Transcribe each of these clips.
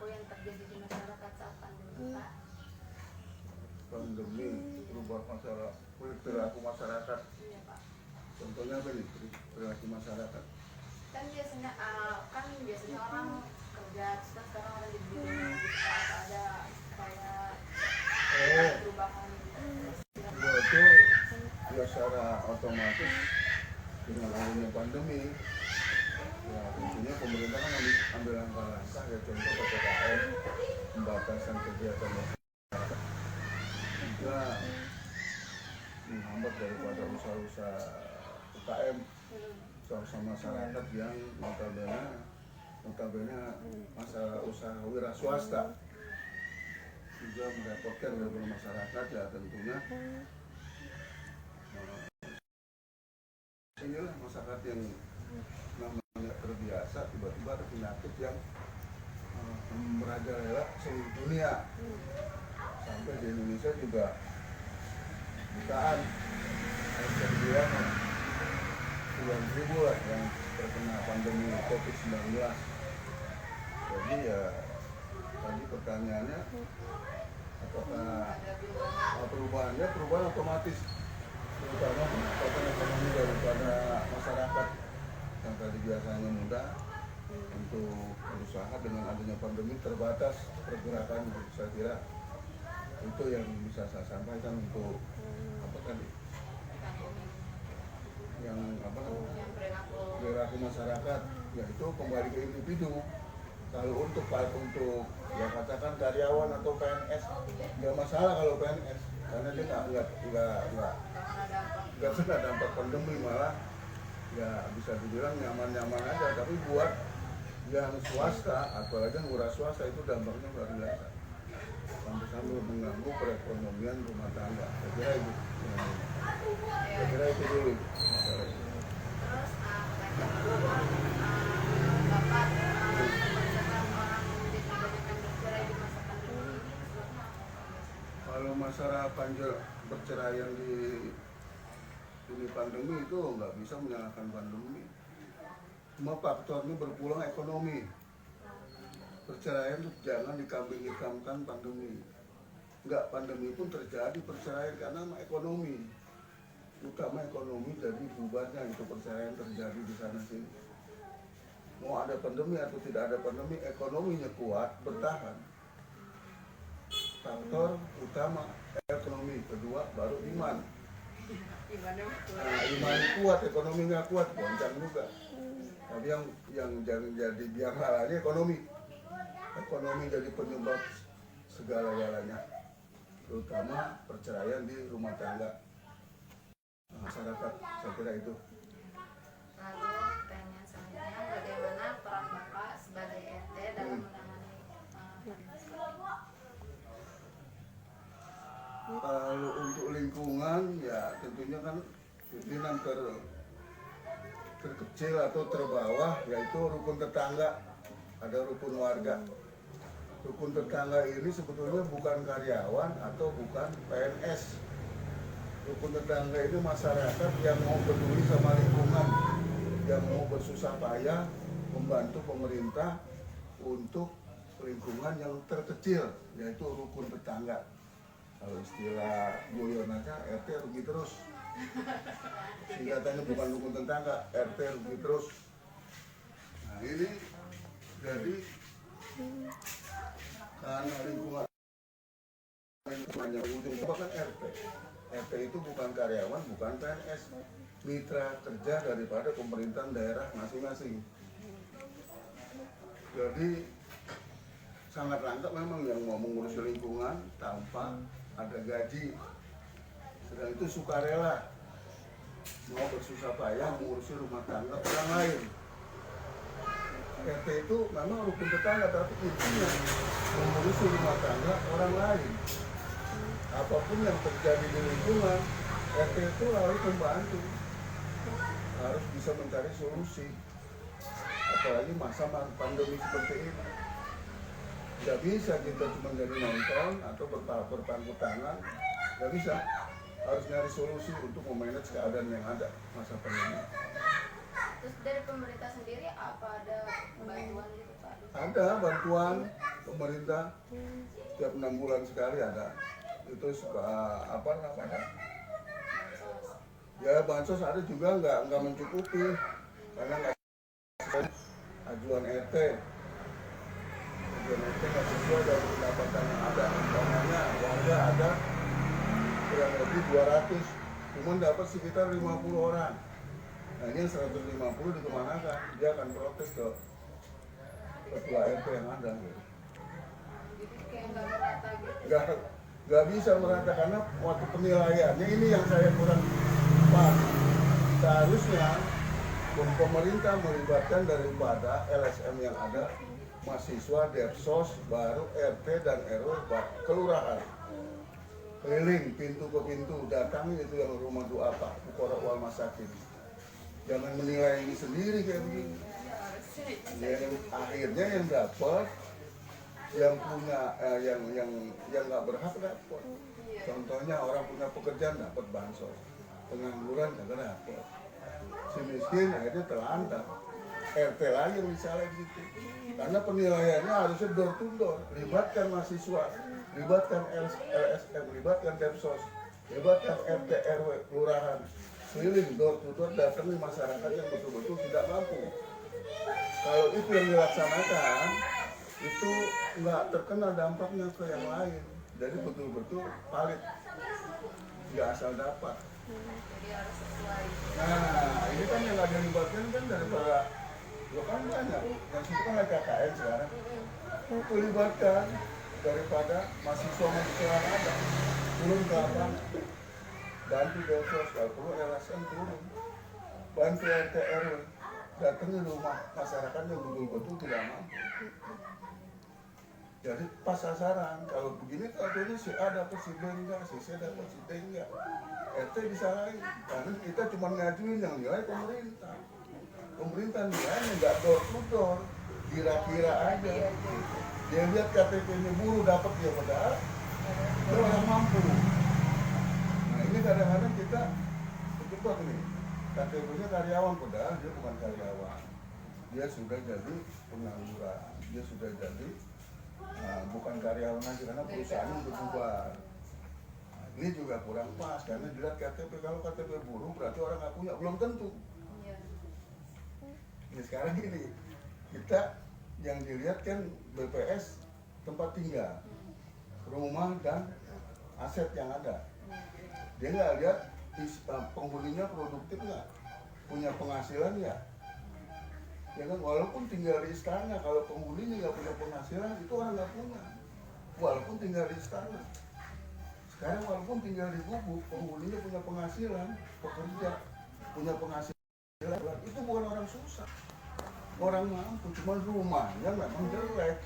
perilaku yang terjadi di masyarakat saat pandemi, Pak? Pandemi berubah masalah perilaku masyarakat. Iya, Pak. Contohnya apa nih perilaku masyarakat? Kan biasanya orang kerja, terus sekarang orang jadi di rumah gitu, apa ada kayak perubahan gitu. Ya itu ya secara otomatis dengan adanya pandemi, ya tentunya pemerintah kan ambil langkah-langkah, ya contoh PPKM, pembatasan kegiatan masyarakat, juga menghambat daripada usaha-usaha UKM, usaha masyarakat yang notabene masalah usaha wira swasta, juga merepotkan daripada masyarakat. Ya tentunya inilah masyarakat yang namanya terbiasa tiba-tiba ada penyakit yang merajalela seluruh dunia, sampai di Indonesia juga jutaan, bisa dibilang puluhan ribu lah yang terkena pandemi COVID-19. Jadi ya tadi pertanyaannya, apakah perubahan otomatis, terutama kekuatan ekonomi daripada masyarakat yang tadi biasanya mudah untuk berusaha, dengan adanya pandemi terbatas pergerakan. Saya kira itu yang bisa saya sampaikan untuk apa tadi yang perilaku masyarakat, yaitu kembali ke individu. Kalau untuk ya katakan karyawan atau PNS, nggak masalah kalau PNS, karena dia nggak kena dampak pandemi, malah ya bisa dibilang nyaman-nyaman aja. Tapi buat yang swasta, apalagi yang murah swasta, itu dampaknya luar biasa, sampai mengganggu perekonomian rumah tangga. Saya kira itu dulu. Terus Bapak menyebabkan orang menjadi kebanyakan bercerai di masa pandemi ini, sebabnya apa? Kalau masalah perceraian di ini pandemi itu nggak bisa menyalahkan pandemi. Semua faktornya berpulang ekonomi. Perceraian itu jangan dikambing hitamkan pandemi. Enggak, pandemi pun terjadi perceraian karena ekonomi. Utama ekonomi, jadi bubarnya itu perceraian terjadi di sana sini. Mau ada pandemi atau tidak ada pandemi, ekonominya kuat, bertahan. Faktor utama ekonomi, kedua baru iman. Nah, iman kuat, ekonomi nggak kuat, goncang juga. Tapi yang jadi biang-biangnya ekonomi. Ekonomi jadi penyebab segala-galanya, terutama perceraian di rumah tangga masyarakat. Saya kira itu. Lalu pertanyaan selanjutnya, bagaimana peran Bapak sebagai RT dalam menangani Kalau untuk lingkungan, ya tentunya kan pimpinan terkecil atau terbawah, yaitu rukun tetangga. Ada rukun warga. Rukun tetangga ini sebetulnya bukan karyawan atau bukan PNS. Rukun tetangga itu masyarakat yang mau peduli sama lingkungan, yang mau bersusah payah membantu pemerintah untuk lingkungan yang terkecil, yaitu rukun tetangga. Kalau istilah guyonannya, RT rugi terus. Singkatannya bukan rukun tetangga, RT rugi terus. Nah ini jadi karena lingkungan ujung bahkan RT. RT itu bukan karyawan, bukan PNS, mitra kerja daripada pemerintahan daerah masing-masing. Jadi sangat langka memang yang mau mengurus lingkungan tanpa ada gaji. Sedang itu sukarela, mau bersusah payah mengurusi rumah tangga orang lain. RT itu memang rukun tetangga, tapi intinya mengurusi rumah tangga orang lain. Apapun yang terjadi di lingkungan, RT itu harus membantu, harus bisa mencari solusi. Apalagi masa pandemi seperti ini, nggak bisa kita cuma jadi nonton atau berpangku tangan, nggak bisa. Harus nyari solusi untuk memanage keadaan yang ada masa pandemi. Terus dari pemerintah sendiri apa ada bantuan gitu Pak? Ada bantuan, pemerintah setiap 6 bulan sekali ada itu suka apa namanya ya bansos ada juga nggak mencukupi karena nggak ajuan RT nggak sesuai dari pendapatan yang ada. Umpamanya warga ada kurang lebih 200 cuma dapat sekitar 50 orang. Nah ini 150 dikemanakan? Dia akan protes ke ketua RT yang ada gitu. Jadi kayak nggak merata gitu. Nggak bisa merata karena waktu penilaiannya ini yang saya kurang pas. Seharusnya pemerintah melibatkan daripada LSM yang ada, mahasiswa, Depsos, baru RT dan RW, kelurahan. Keliling pintu ke pintu, datangi itu yang rumah doa Pak, Fuqara wal Masakin. Jangan menilai ini sendiri kayak begini. Yang akhirnya yang dapat, yang punya, yang nggak berhak dapat. Contohnya orang punya pekerjaan dapat bansos, pengangguran kagak dapat. Si miskin akhirnya terlantar. RT lagi yang disalahin gitu. Karena penilaiannya harusnya door to door, libatkan mahasiswa, libatkan LSM, libatkan Depsos, libatkan RT RW kelurahan, keliling door to door datangi masyarakat yang betul-betul tidak mampu. Kalau itu yang dilaksanakan, itu nggak terkena dampaknya ke yang lain. Jadi betul-betul valid, nggak asal dapat. Jadi harus sesuai. Nah, ini kan yang nggak dilibatkan kan daripada lo kan banyak, yang situ kan ada KKN sekarang. Itu libatkan daripada mahasiswa yang ada, turun ke lapangan, bantu Depsos, kalau perlu LSM turun, bantu RT RW, datang ke rumah masyarakat yang betul-betul tidak mampu. Jadi pas sasaran, kalau begini katanya si A dapat si B enggak, si C dapat si D enggak. RT disalahin, karena kita cuma ngajuin yang nilai pemerintah. Pemerintah nilainya nggak door to door, kira-kira aja. Dia lihat KTP-nya buruh dapat dia padahal dia orang mampu. Nah ini kadang-kadang kita terjebak nih, KTP-nya karyawan padahal dia bukan karyawan. Dia sudah jadi pengangguran, dia sudah jadi bukan karyawan lagi karena perusahaan udah bubar. Nah, ini juga kurang pas karena dilihat KTP, kalau KTP buruh berarti orang nggak punya, belum tentu. Nah, sekarang gini, kita yang dilihat kan BPS tempat tinggal, rumah dan aset yang ada. Dia nggak lihat penghuninya produktif nggak, punya penghasilan nggak. Ya kan, walaupun tinggal di istana, kalau penghuninya nggak punya penghasilan, itu orang nggak punya. Walaupun tinggal di istana. Sekarang walaupun tinggal di gubuk, penghuninya punya penghasilan, pekerja, punya penghasilan, itu bukan orang susah. Orang mampu, cuma rumahnya memang jelek.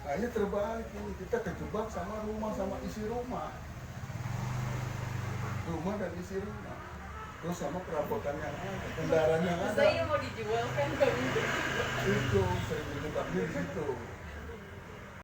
Nah ini terbalik, kita kejebak sama rumah, sama isi rumah. Rumah dan isi rumah. Terus sama perabotan yang ada, kendaraan yang ada. Saya mau dijual kan nggak mungkin. Itu sering dijebaknya di situ.